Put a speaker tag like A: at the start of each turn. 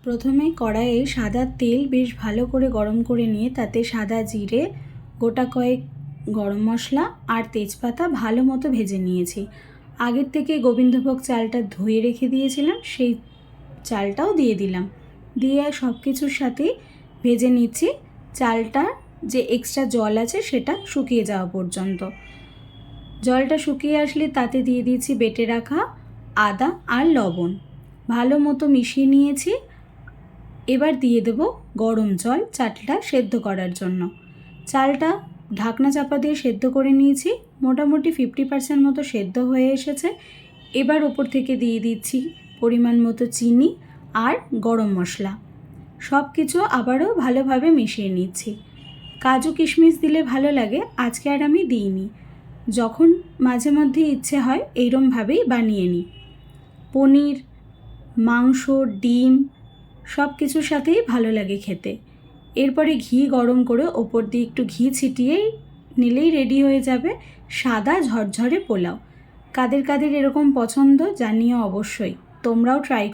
A: প্রথমে কড়াইয়ে সাদা তেল বেশ ভালো করে গরম করে নিয়ে তাতে সাদা জিরে, গোটা কয়েক গরম মশলা আর তেজপাতা ভালো মতো ভেজে নিয়েছি। আগের থেকে গোবিন্দভোগ চালটা ধুয়ে রেখে দিয়েছিলাম, সেই চালটাও দিয়ে দিলাম। দিয়ে সব কিছুর সাথে ভেজে নিচ্ছি। চালটা যে এক্সট্রা জল আছে সেটা শুকিয়ে যাওয়া পর্যন্ত। জলটা শুকিয়ে আসলে তাতে দিয়ে দিয়েছি বেটে রাখা আদা আর লবণ, ভালো মতো মিশিয়ে নিয়েছি। এবার দিয়ে দেব গরম জল চালটা সেদ্ধ করার জন্য। চালটা ঢাকনা চাপা দিয়ে সেদ্ধ করে নিয়েছি, মোটামুটি 50% মতো সেদ্ধ হয়ে এসেছে। এবার ওপর থেকে দিয়ে দিচ্ছি পরিমাণ মতো চিনি আর গরম মশলা। সব কিছু আবারও ভালোভাবে মিশিয়ে নিচ্ছি। কাজু কিশমিশ দিলে ভালো লাগে, আজকে আর আমি দিইনি। যখন মাঝে মধ্যে ইচ্ছে হয় এইরমভাবেই বানিয়ে নিই। পনির, মাংস, ডিম সব কিছুর সাথেই ভালো লাগে খেতে। এরপরে ঘি গরম করে ওপর দিয়ে একটু ঘি ছিটিয়ে নিলেই রেডি হয়ে যাবে সাদা ঝরঝরে পোলাও। কাদের কাদের এরকম পছন্দ জানিও অবশ্যই, তোমরাও ট্রাই